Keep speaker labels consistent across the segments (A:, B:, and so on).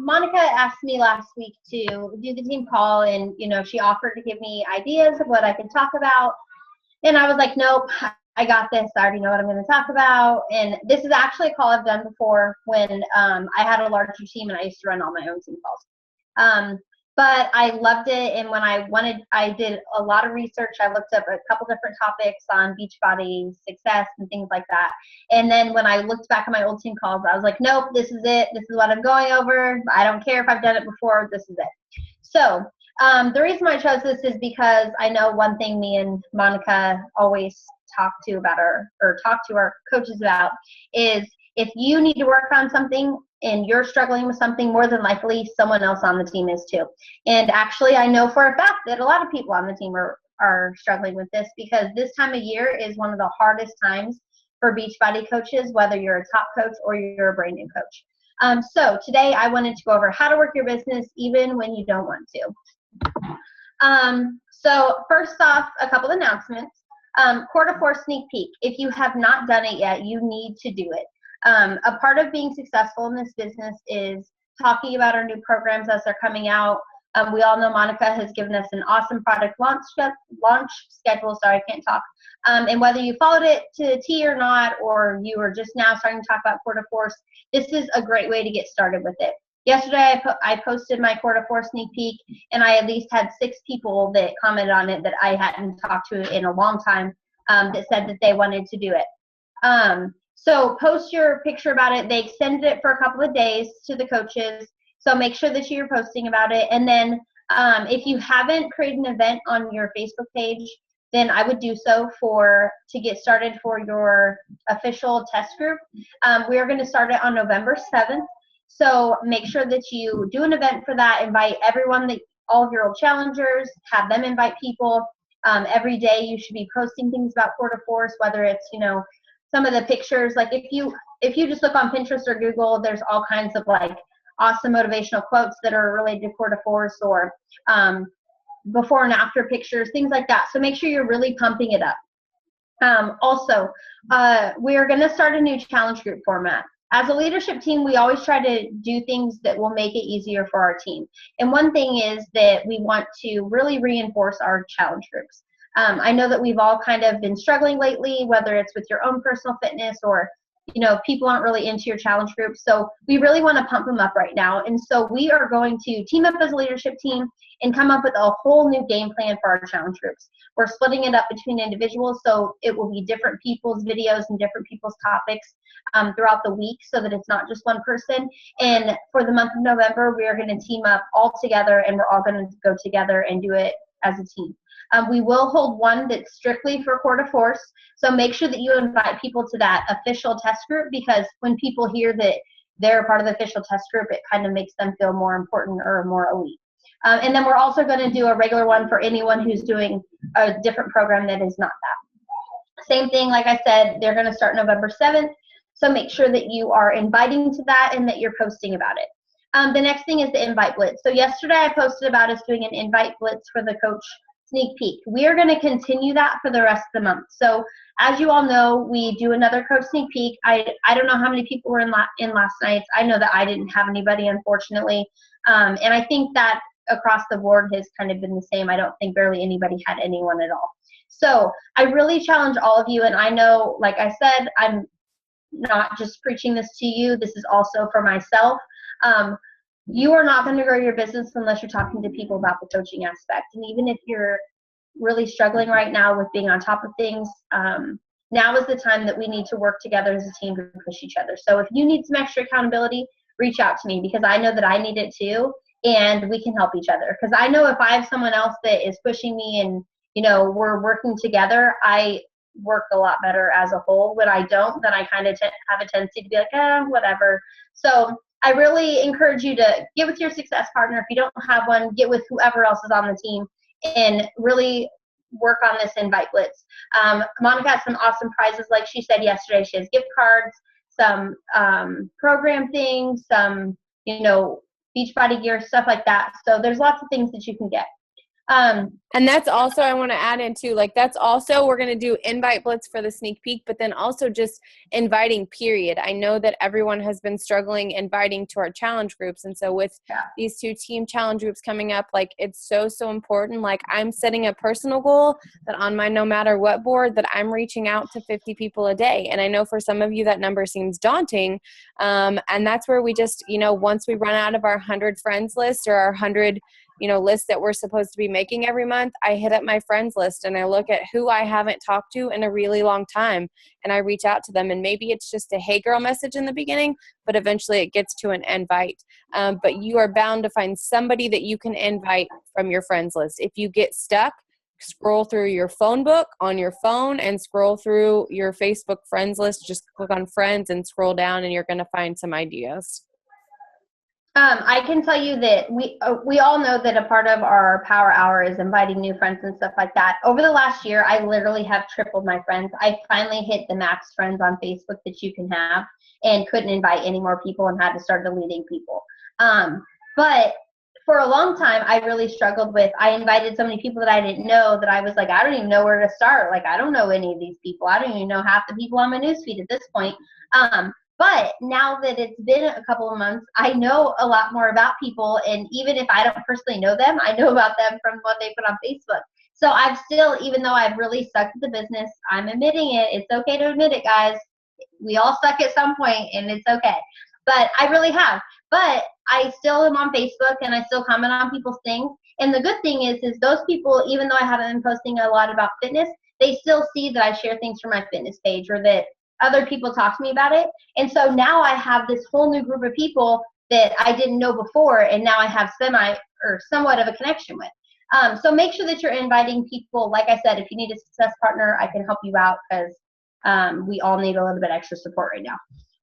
A: Monica asked me last week to do the team call, and, she offered to give me ideas of what I could talk about. And I was like, nope, I got this. I already know what I'm going to talk about. And this is actually a call I've done before when I had a larger team and I used to run all my own team calls. But I loved it, and when I did a lot of research. I looked up a couple different topics on Beachbody success and things like that. And then when I looked back at my old team calls, I was like, nope, this is it. This is what I'm going over. I don't care if I've done it before. This is it. So the reason why I chose this is because I know one thing me and Monica always talk to our coaches about is if you need to work on something and you're struggling with something, more than likely someone else on the team is too. And actually, I know for a fact that a lot of people on the team are struggling with this, because this time of year is one of the hardest times for Beachbody coaches, whether you're a top coach or you're a brand new coach. So today I wanted to go over how to work your business even when you don't want to. So first off, a couple of announcements. Quarter 4 sneak peek. If you have not done it yet, you need to do it. A part of being successful in this business is talking about our new programs as they're coming out. We all know Monica has given us an awesome product launch schedule. Sorry, I can't talk. And whether you followed it to the T or not, or you are just now starting to talk about Quarter 4, this is a great way to get started with it. Yesterday, I posted my Quarter 4 sneak peek, and I at least had 6 people that commented on it that I hadn't talked to in a long time that said that they wanted to do it. So post your picture about it. They extended it for a couple of days to the coaches, so make sure that you're posting about it. And then if you haven't created an event on your Facebook page, then I would do so to get started for your official test group. We are going to start it on November 7th. So make sure that you do an event for that. Invite everyone, all of your old challengers, have them invite people. Every day you should be posting things about Quarter 4, whether it's, some of the pictures. Like if you just look on Pinterest or Google, there's all kinds of like awesome motivational quotes that are related to Quarter 4 or before and after pictures, things like that. So make sure you're really pumping it up. Also, we are going to start a new challenge group format. As a leadership team, we always try to do things that will make it easier for our team. And one thing is that we want to really reinforce our challenge groups. I know that we've all kind of been struggling lately, whether it's with your own personal fitness or, people aren't really into your challenge group. So we really want to pump them up right now. And so we are going to team up as a leadership team and come up with a whole new game plan for our challenge groups. We're splitting it up between individuals, so it will be different people's videos and different people's topics throughout the week, so that it's not just one person. And for the month of November, we are going to team up all together, and we're all going to go together and do it as a team. We will hold one that's strictly for Quarter 4, so make sure that you invite people to that official test group, because when people hear that they're part of the official test group, it kind of makes them feel more important or more elite. And then we're also going to do a regular one for anyone who's doing a different program that is not that. Same thing, like I said, they're going to start November 7th, so make sure that you are inviting to that and that you're posting about it. The next thing is the invite blitz. So yesterday I posted about us doing an invite blitz for the coach sneak peek. We are going to continue that for the rest of the month. So as you all know, we do another coach sneak peek. I don't know how many people were in last night's. I know that I didn't have anybody, unfortunately. And I think that across the board has kind of been the same. I don't think barely anybody had anyone at all. So I really challenge all of you, and I know, like I said, I'm not just preaching this to you. This is also for myself. You are not going to grow your business unless you're talking to people about the coaching aspect. And even if you're really struggling right now with being on top of things, now is the time that we need to work together as a team to push each other. So if you need some extra accountability, reach out to me, because I know that I need it too, and we can help each other. Because I know if I have someone else that is pushing me and, we're working together, I work a lot better as a whole. When I don't, then I kind of have a tendency to be like, whatever. So I really encourage you to get with your success partner. If you don't have one, get with whoever else is on the team and really work on this invite blitz. Monica has some awesome prizes. Like she said yesterday, she has gift cards, some program things, some, Beachbody gear, stuff like that. So there's lots of things that you can get.
B: And that's also, I want to add in too, like that's also, we're going to do invite blitz for the sneak peek, but then also just inviting period. I know that everyone has been struggling inviting to our challenge groups. And so with these 2 team challenge groups coming up, like it's so, so important. Like I'm setting a personal goal that on my no matter what board that I'm reaching out to 50 people a day. And I know for some of you that number seems daunting. And that's where we just, once we run out of our 100 friends list or our 100 list that we're supposed to be making every month, I hit up my friends list and I look at who I haven't talked to in a really long time and I reach out to them. And maybe it's just a hey girl message in the beginning, but eventually it gets to an invite. But you are bound to find somebody that you can invite from your friends list. If you get stuck, scroll through your phone book on your phone and scroll through your Facebook friends list. Just click on friends and scroll down and you're going to find some ideas.
A: I can tell you that we all know that a part of our power hour is inviting new friends and stuff like that. Over the last year, I literally have tripled my friends. I finally hit the max friends on Facebook that you can have and couldn't invite any more people and had to start deleting people. But for a long time, I really struggled with, I invited so many people that I didn't know that I was like, I don't even know where to start. Like, I don't know any of these people. I don't even know half the people on my newsfeed at this point. But now that it's been a couple of months, I know a lot more about people. And even if I don't personally know them, I know about them from what they put on Facebook. So I've still, even though I've really sucked at the business, I'm admitting it. It's okay to admit it, guys. We all suck at some point, and it's okay. But I really have. But I still am on Facebook, and I still comment on people's things. And the good thing is those people, even though I haven't been posting a lot about fitness, they still see that I share things from my fitness page or that other people talk to me about it. And so now I have this whole new group of people that I didn't know before, and now I have somewhat of a connection with. So make sure that you're inviting people. Like I said, if you need a success partner, I can help you out because we all need a little bit extra support right now.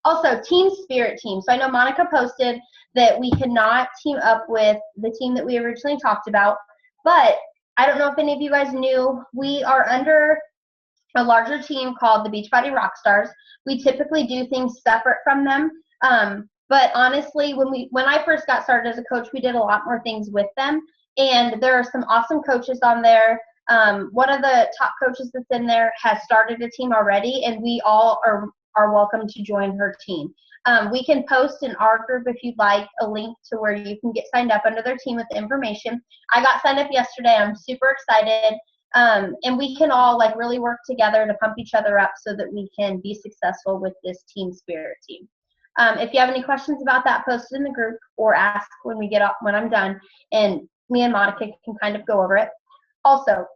A: Also, team spirit team. So I know Monica posted that we cannot team up with the team that we originally talked about, but I don't know if any of you guys knew, we are under a larger team called the Beachbody Rockstars. We typically do things separate from them. But honestly, when I first got started as a coach, we did a lot more things with them. And there are some awesome coaches on there. One of the top coaches that's in there has started a team already, and we all are welcome to join her team. We can post in our group, if you'd like, a link to where you can get signed up under their team with the information. I got signed up yesterday. I'm super excited. And we can all really work together to pump each other up so that we can be successful with this team spirit team. If you have any questions about that, post it in the group or ask when I'm done, and me and Monica can kind of go over it. Also,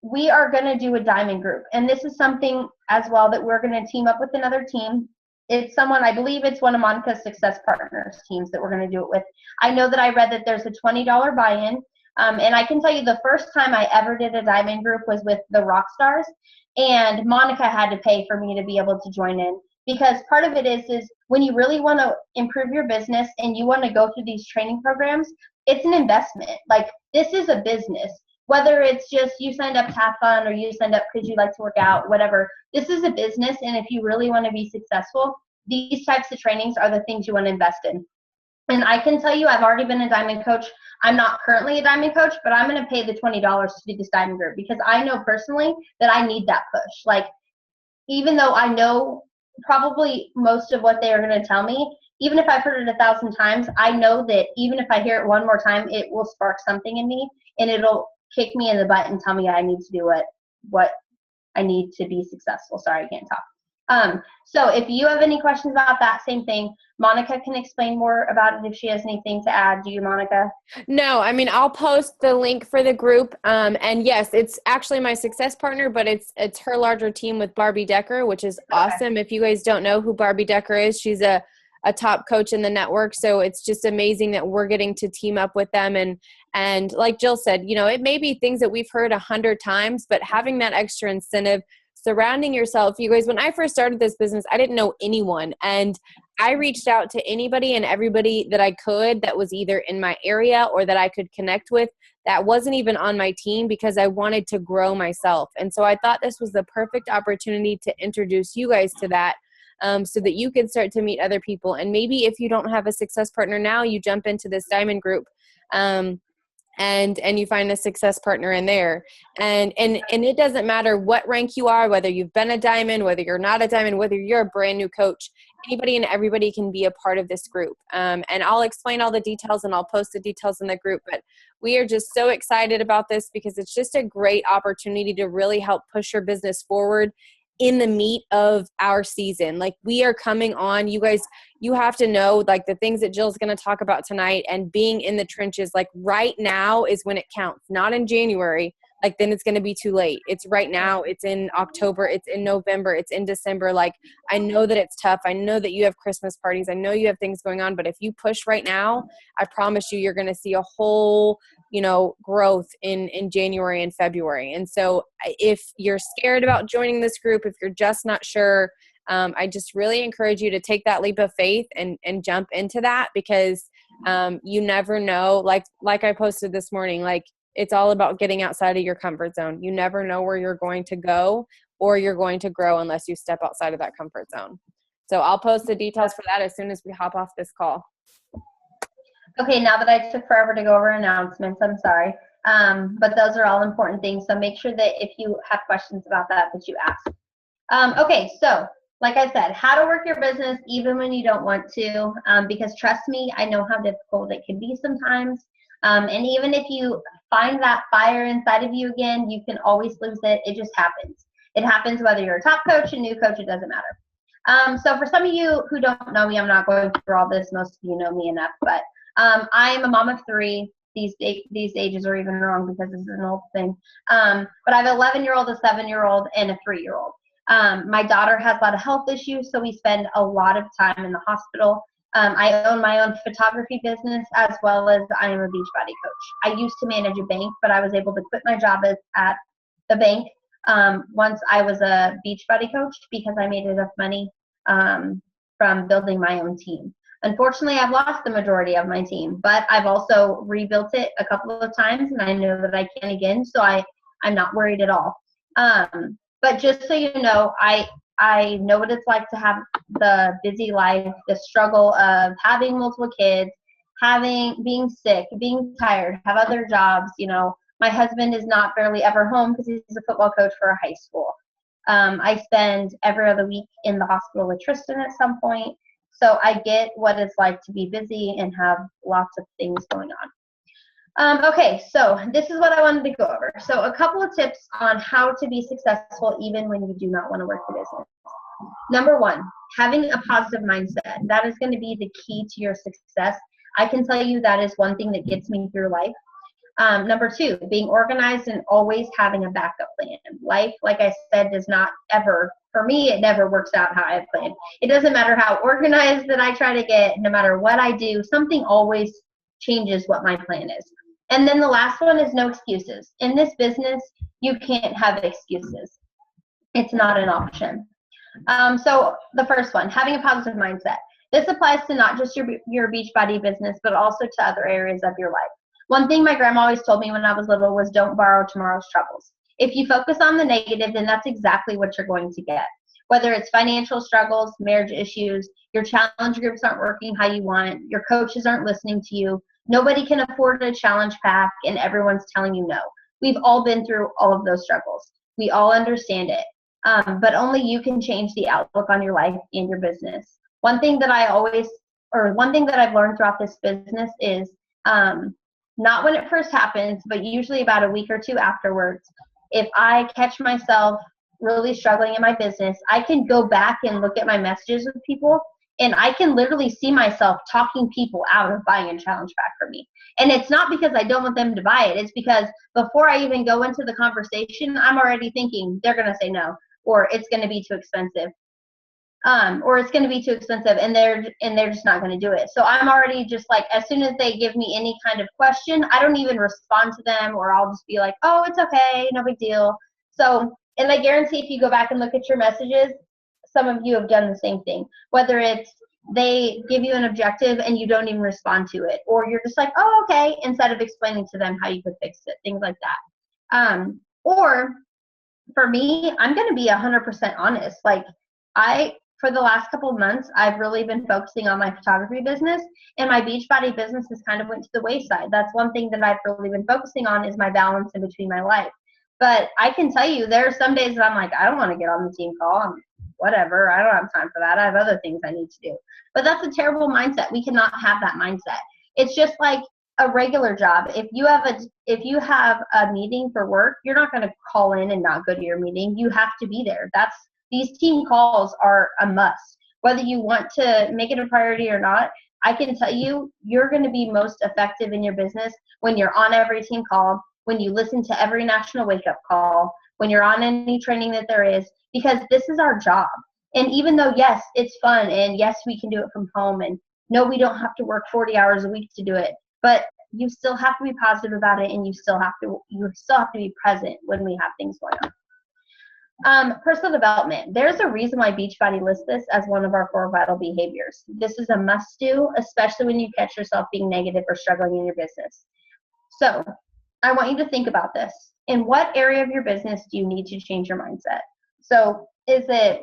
A: we are going to do a diamond group, and this is something as well that we're going to team up with another team. I believe it's one of Monica's success partners teams that we're going to do it with. I know that I read that there's a $20 buy-in. And I can tell you the first time I ever did a diamond group was with the Rockstars, and Monica had to pay for me to be able to join in, because part of it is when you really want to improve your business and you want to go through these training programs, it's an investment. Like, this is a business. Whether it's just you signed up to have fun or you signed up because you like to work out, whatever, this is a business. And if you really want to be successful, these types of trainings are the things you want to invest in. And I can tell you, I've already been a diamond coach. I'm not currently a diamond coach, but I'm going to pay the $20 to do this diamond group because I know personally that I need that push. Even though I know probably most of what they are going to tell me, even if I've heard it 1,000 times, I know that even if I hear it one more time, it will spark something in me, and it'll kick me in the butt and tell me I need to do what I need to be successful. Sorry, I can't talk. So if you have any questions about that, same thing. Monica can explain more about it if she has anything to add. Do you, Monica?
B: No, I'll post the link for the group. And yes, it's actually my success partner, but it's her larger team with Barbie Decker, which is awesome. If you guys don't know who Barbie Decker is, she's a top coach in the network. So it's just amazing that we're getting to team up with them. And like Jill said, it may be things that we've heard 100 times, but having that extra incentive, surrounding yourself. You guys, when I first started this business, I didn't know anyone. And I reached out to anybody and everybody that I could that was either in my area or that I could connect with that wasn't even on my team, because I wanted to grow myself. And so I thought this was the perfect opportunity to introduce you guys to that, so that you can start to meet other people. And maybe if you don't have a success partner now, you jump into this diamond group. and you find a success partner in there. And it doesn't matter what rank you are, whether you've been a diamond, whether you're not a diamond, whether you're a brand new coach, anybody and everybody can be a part of this group. And I'll explain all the details and I'll post the details in the group, but we are just so excited about this because it's just a great opportunity to really help push your business forward in the meat of our season. Like, we are coming on, you guys, you have to know, like, the things that Jill's going to talk about tonight and being in the trenches, like, right now is when it counts, not in January. Like, then it's going to be too late. It's right now. It's in October. It's in November. It's in December. Like, I know that it's tough. I know that you have Christmas parties. I know you have things going on, but if you push right now, I promise you're going to see a whole, growth in January and February. And so if you're scared about joining this group, if you're just not sure, I just really encourage you to take that leap of faith and jump into that, because you never know, like I posted this morning, like, it's all about getting outside of your comfort zone. You never know where you're going to go or you're going to grow unless you step outside of that comfort zone. So I'll post the details for that as soon as we hop off this call.
A: Okay, now that I took forever to go over announcements, I'm sorry. But those are all important things. So make sure that if you have questions about that you ask. Okay, so like I said, how to work your business even when you don't want to, because trust me, I know how difficult it can be sometimes. And even if you find that fire inside of you again, you can always lose it. It just happens. It happens whether you're a top coach, a new coach, it doesn't matter. So for some of you who don't know me, I'm not going through all this. Most of you know me enough, but I am a mom of three. These ages are even wrong because this is an old thing. But I have an 11-year-old, a 7-year-old, and a 3-year-old. My daughter has a lot of health issues, so we spend a lot of time in the hospital. I own my own photography business, as well as I am a Beachbody coach. I used to manage a bank, but I was able to quit my job at the bank once I was a Beachbody coach because I made enough money from building my own team. Unfortunately, I've lost the majority of my team, but I've also rebuilt it a couple of times, and I know that I can again, so I'm not worried at all. But just so you know, I know what it's like to have the busy life, the struggle of having multiple kids, being sick, being tired, have other jobs. My husband is not barely ever home because he's a football coach for a high school. I spend every other week in the hospital with Tristan at some point. So I get what it's like to be busy and have lots of things going on. Okay, so this is what I wanted to go over. So a couple of tips on how to be successful even when you do not want to work the business. Number one, having a positive mindset. That is going to be the key to your success. I can tell you that is one thing that gets me through life. Number two, being organized and always having a backup plan. Life, like I said, does not ever, for me, it never works out how I planned. It doesn't matter how organized that I try to get, no matter what I do, something always changes what my plan is. And then the last one is no excuses. In this business, you can't have excuses. It's not an option. So the first one, having a positive mindset. This applies to not just your Beachbody business, but also to other areas of your life. One thing my grandma always told me when I was little was don't borrow tomorrow's troubles. If you focus on the negative, then that's exactly what you're going to get. Whether it's financial struggles, marriage issues, your challenge groups aren't working how you want, your coaches aren't listening to you, nobody can afford a challenge pack, and everyone's telling you no. We've all been through all of those struggles. We all understand it. But only you can change the outlook on your life and your business. One thing that I've learned throughout this business is not when it first happens, but usually about a week or two afterwards, if I catch myself really struggling in my business, I can go back and look at my messages with people, and I can literally see myself talking people out of buying a challenge pack for me. And it's not because I don't want them to buy it. It's because before I even go into the conversation, I'm already thinking they're going to say no, or it's going to be too expensive. And they're just not going to do it. So I'm already just like, as soon as they give me any kind of question, I don't even respond to them, or I'll just be like, oh, it's okay, no big deal. So, and I guarantee if you go back and look at your messages, some of you have done the same thing, whether it's they give you an objective and you don't even respond to it, or you're just like, oh, okay, instead of explaining to them how you could fix it, things like that. Or for me, I'm going to be 100% honest. Like, for the last couple of months, I've really been focusing on my photography business, and my Beachbody business has kind of went to the wayside. That's one thing that I've really been focusing on, is my balance in between my life. But I can tell you, there are some days that I'm like, I don't want to get on the team call. Whatever, I don't have time for that. I have other things I need to do. But that's a terrible mindset. We cannot have that mindset. It's just like a regular job. If you have a meeting for work, you're not going to call in and not go to your meeting. You have to be there. These team calls are a must. Whether you want to make it a priority or not, I can tell you, you're going to be most effective in your business when you're on every team call, when you listen to every national wake-up call, when you're on any training that there is, because this is our job. And even though, yes, it's fun, and yes, we can do it from home, and no, we don't have to work 40 hours a week to do it, but you still have to be positive about it, and you still have to be present when we have things going on. Personal development. There's a reason why Beachbody lists this as one of our 4 vital behaviors. This is a must-do, especially when you catch yourself being negative or struggling in your business. So I want you to think about this. In what area of your business do you need to change your mindset? So is it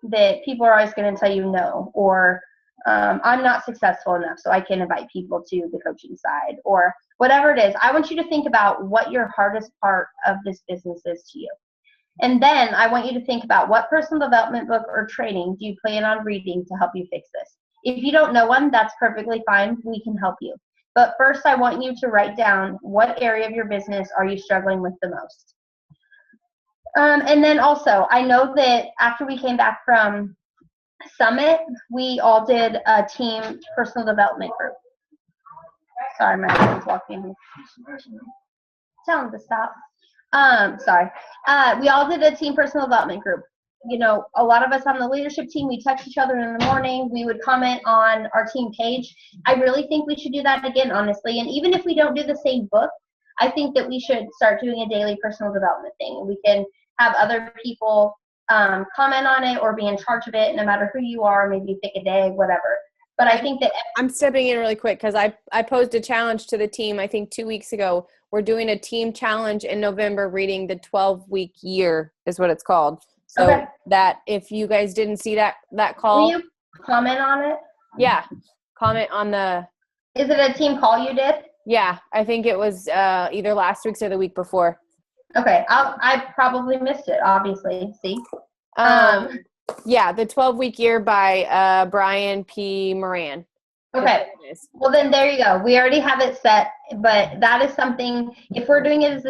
A: that people are always going to tell you no, or I'm not successful enough, so I can't invite people to the coaching side, or whatever it is? I want you to think about what your hardest part of this business is to you. And then I want you to think about, what personal development book or training do you plan on reading to help you fix this? If you don't know one, that's perfectly fine. We can help you. But first, I want you to write down, what area of your business are you struggling with the most? And then also, I know that after we came back from Summit, we all did a team personal development group. Sorry, my husband's walking in. Tell him to stop. Sorry. We all did a team personal development group. You know, a lot of us on the leadership team, we text each other in the morning. We would comment on our team page. I really think we should do that again, honestly. And even if we don't do the same book, I think that we should start doing a daily personal development thing. We can have other people comment on it or be in charge of it, no matter who you are. Maybe you pick a day, whatever. But I think that
B: I'm stepping in really quick because I posed a challenge to the team, I think 2 weeks ago. We're doing a team challenge in November, reading the 12-week year is what it's called. So
A: okay.
B: That if you guys didn't see that call.
A: Will you comment on it?
B: Yeah. Comment on the.
A: Is it a team call you did?
B: Yeah. I think it was either last week's or the week before.
A: Okay. I probably missed it, obviously. See?
B: Yeah. The 12-week year by Brian P. Moran.
A: Okay. Well, then there you go. We already have it set, but that is something, if we're doing it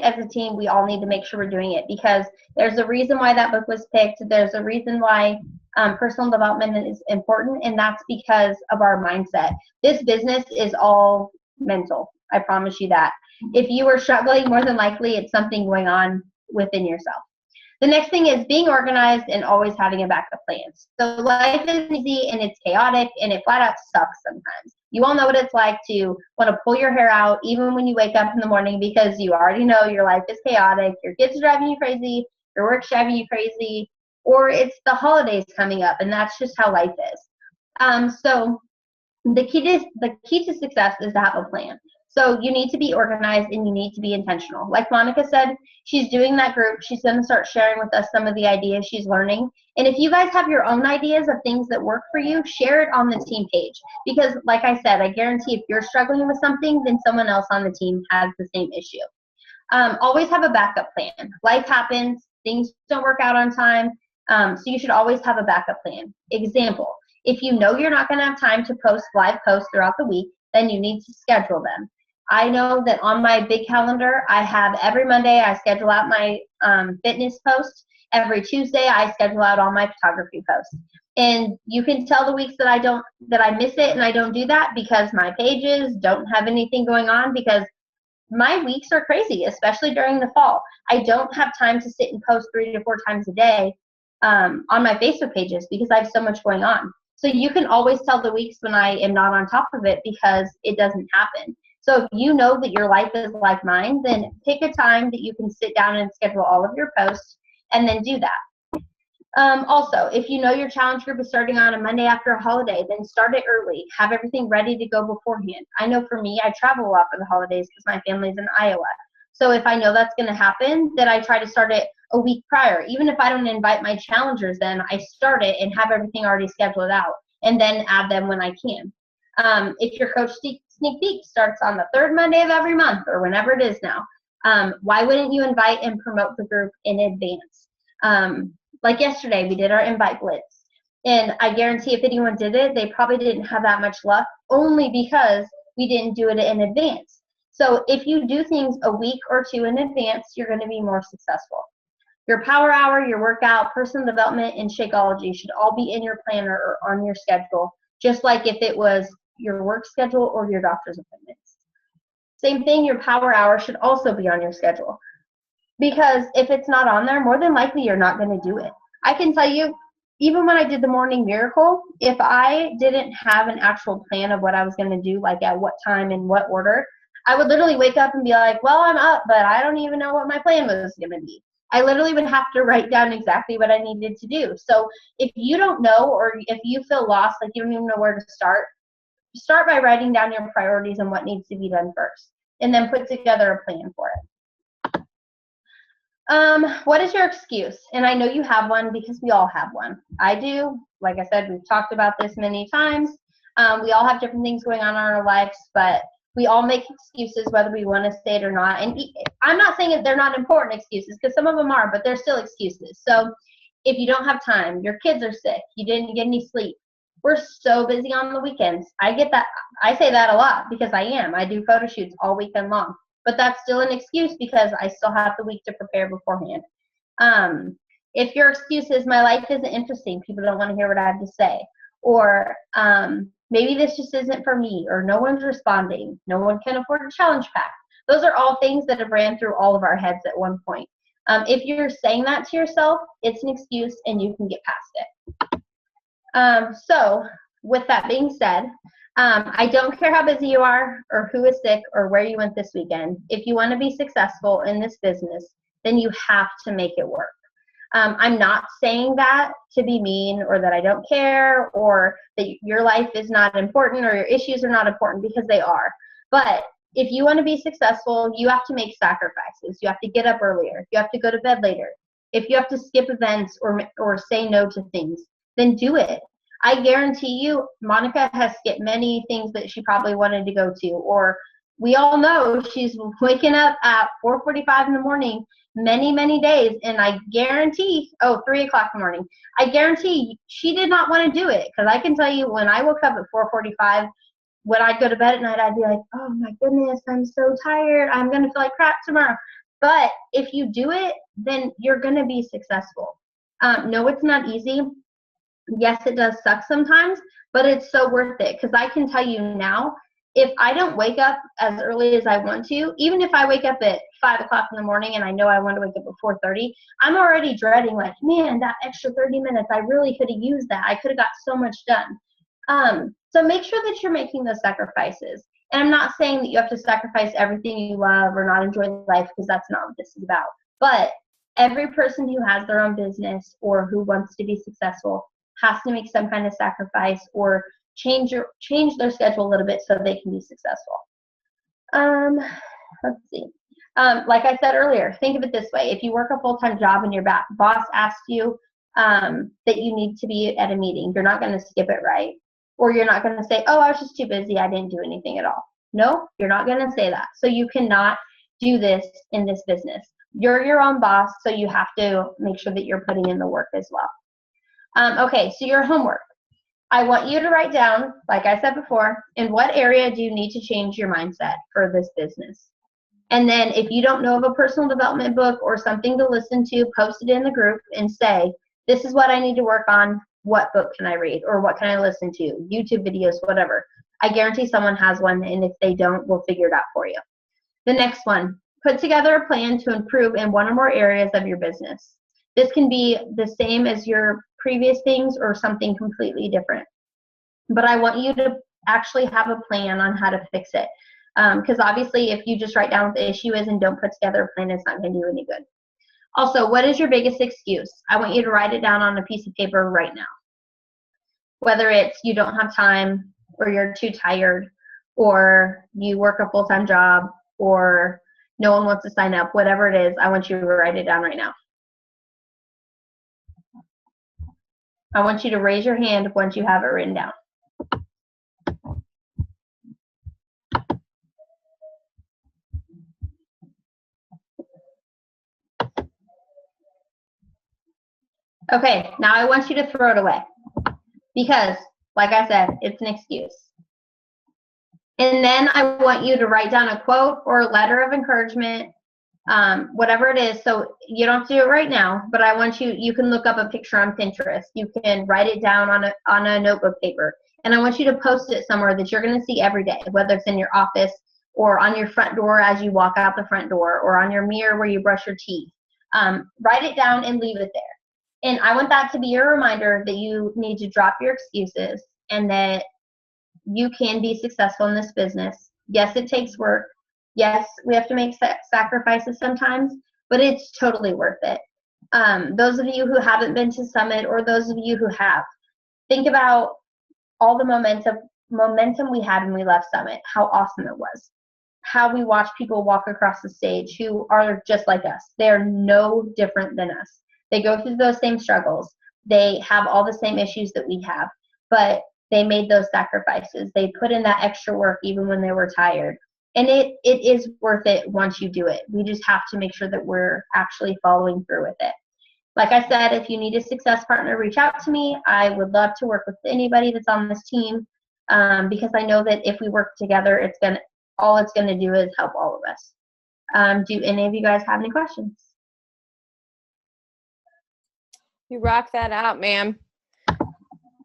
A: as a team, we all need to make sure we're doing it, because there's a reason why that book was picked. There's a reason why personal development is important, and that's because of our mindset. This business is all mental. I promise you that. If you are struggling, more than likely it's something going on within yourself. The next thing is being organized and always having a backup plan. So life is easy and it's chaotic and it flat out sucks sometimes. You all know what it's like to want to pull your hair out even when you wake up in the morning, because you already know your life is chaotic. Your kids are driving you crazy, your work's driving you crazy, or it's the holidays coming up, and that's just how life is. So the key to success is to have a plan. So you need to be organized and you need to be intentional. Like Monica said, she's doing that group. She's going to start sharing with us some of the ideas she's learning. And if you guys have your own ideas of things that work for you, share it on the team page. Because like I said, I guarantee if you're struggling with something, then someone else on the team has the same issue. Always have a backup plan. Life happens. Things don't work out on time. So you should always have a backup plan. Example, if you know you're not going to have time to post live posts throughout the week, then you need to schedule them. I know that on my big calendar, I have every Monday I schedule out my fitness posts. Every Tuesday I schedule out all my photography posts. And you can tell the weeks that I miss it and I don't do that because my pages don't have anything going on, because my weeks are crazy, especially during the fall. I don't have time to sit and post 3 to 4 times a day on my Facebook pages because I have so much going on. So you can always tell the weeks when I am not on top of it because it doesn't happen. So if you know that your life is like mine, then pick a time that you can sit down and schedule all of your posts and then do that. Also, if you know your challenge group is starting on a Monday after a holiday, then start it early. Have everything ready to go beforehand. I know for me, I travel a lot for the holidays because my family's in Iowa. So if I know that's going to happen, then I try to start it a week prior. Even if I don't invite my challengers, then I start it and have everything already scheduled out and then add them when I can. If your coach sneak peek starts on the third Monday of every month or whenever it is now, why wouldn't you invite and promote the group in advance? Like yesterday, we did our invite blitz. And I guarantee if anyone did it, they probably didn't have that much luck only because we didn't do it in advance. So if you do things a week or two in advance, you're going to be more successful. Your power hour, your workout, personal development, and Shakeology should all be in your planner or on your schedule, just like if it was your work schedule or your doctor's appointments. Same thing, your power hour should also be on your schedule. Because if it's not on there, more than likely you're not going to do it. I can tell you, even when I did the morning miracle, if I didn't have an actual plan of what I was going to do, like at what time and what order, I would literally wake up and be like, well, I'm up, but I don't even know what my plan was going to be. I literally would have to write down exactly what I needed to do. So if you don't know, or if you feel lost, like you don't even know where to start by writing down your priorities and what needs to be done first, and then put together a plan for it. What is your excuse? And I know you have one because we all have one. I do. Like I said, we've talked about this many times. We all have different things going on in our lives, but we all make excuses whether we want to say it or not. And I'm not saying that they're not important excuses, because some of them are, but they're still excuses. So if you don't have time, your kids are sick, you didn't get any sleep, we're so busy on the weekends. I get that. I say that a lot because I am. I do photo shoots all weekend long. But that's still an excuse because I still have the week to prepare beforehand. If your excuse is my life isn't interesting, people don't want to hear what I have to say, or maybe this just isn't for me, or no one's responding, no one can afford a challenge pack. Those are all things that have ran through all of our heads at one point. If you're saying that to yourself, it's an excuse and you can get past it. So with that being said, I don't care how busy you are or who is sick or where you went this weekend. If you want to be successful in this business, then you have to make it work. I'm not saying that to be mean or that I don't care or that your life is not important or your issues are not important, because they are. But if you want to be successful, you have to make sacrifices. You have to get up earlier. You have to go to bed later. If you have to skip events or say no to things, then do it. I guarantee you, Monica has skipped many things that she probably wanted to go to, or we all know she's waking up at 4:45 in the morning many days, and I guarantee, 3 o'clock in the morning, I guarantee she did not want to do it, because I can tell you when I woke up at 4:45, when I'd go to bed at night, I'd be like, oh my goodness, I'm so tired, I'm going to feel like crap tomorrow. But if you do it, then you're going to be successful. No, it's not easy. Yes, it does suck sometimes, but it's so worth it, because I can tell you now, if I don't wake up as early as I want to, even if I wake up at 5 o'clock in the morning and I know I want to wake up at 4:30, I'm already dreading, like, man, that extra 30 minutes, I really could have used that. I could have got so much done. So make sure that you're making those sacrifices. And I'm not saying that you have to sacrifice everything you love or not enjoy life, because that's not what this is about. But every person who has their own business or who wants to be successful has to make some kind of sacrifice or change their schedule a little bit so they can be successful. Let's see. Like I said earlier, think of it this way. If you work a full-time job and your boss asks you that you need to be at a meeting, you're not going to skip it, right? Or you're not going to say, oh, I was just too busy, I didn't do anything at all. No, you're not going to say that. So you cannot do this in this business. You're your own boss, so you have to make sure that you're putting in the work as well. Okay, so your homework. I want you to write down, like I said before, in what area do you need to change your mindset for this business? And then if you don't know of a personal development book or something to listen to, post it in the group and say, this is what I need to work on. What book can I read, or what can I listen to? YouTube videos, whatever. I guarantee someone has one, and if they don't, we'll figure it out for you. The next one, put together a plan to improve in one or more areas of your business. This can be the same as your previous things or something completely different. But I want you to actually have a plan on how to fix it. Because obviously if you just write down what the issue is and don't put together a plan, it's not going to do any good. Also, what is your biggest excuse? I want you to write it down on a piece of paper right now. Whether it's you don't have time, or you're too tired, or you work a full-time job, or no one wants to sign up, whatever it is, I want you to write it down right now. I want you to raise your hand once you have it written down. Okay, now I want you to throw it away because, like I said, it's an excuse. And then I want you to write down a quote or a letter of encouragement, whatever it is. So you don't have to do it right now, but I want you can look up a picture on Pinterest. You can write it down on a notebook paper. And I want you to post it somewhere that you're going to see every day, whether it's in your office or on your front door as you walk out the front door or on your mirror where you brush your teeth. Write it down and leave it there. And I want that to be your reminder that you need to drop your excuses and that you can be successful in this business. Yes, it takes work. Yes, we have to make sacrifices sometimes, but it's totally worth it. Those of you who haven't been to Summit or those of you who have, think about all the momentum we had when we left Summit, how awesome it was. How we watched people walk across the stage who are just like us. They're no different than us. They go through those same struggles. They have all the same issues that we have, but they made those sacrifices. They put in that extra work even when they were tired. And it is worth it once you do it. We just have to make sure that we're actually following through with it. Like I said, if you need a success partner, reach out to me. I would love to work with anybody that's on this team because I know that if we work together, all it's going to do is help all of us. Do any of you guys have any questions?
B: You rock that out, ma'am.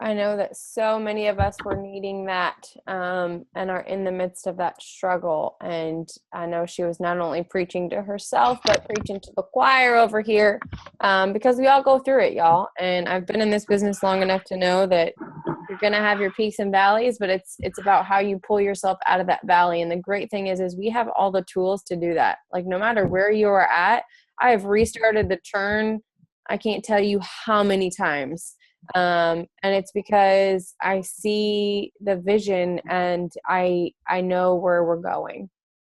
B: I know that so many of us were needing that and are in the midst of that struggle. And I know she was not only preaching to herself, but preaching to the choir over here because we all go through it, y'all. And I've been in this business long enough to know that you're going to have your peaks and valleys, but it's about how you pull yourself out of that valley. And the great thing is we have all the tools to do that. Like no matter where you are at, I have restarted the churn. I can't tell you how many times. And it's because I see the vision and I know where we're going.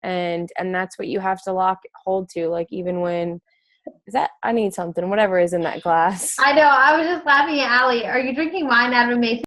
B: And that's what you have to hold to. Like even when I need something, whatever is in that glass.
A: I know. I was just laughing at Allie. Are you drinking wine out of a mason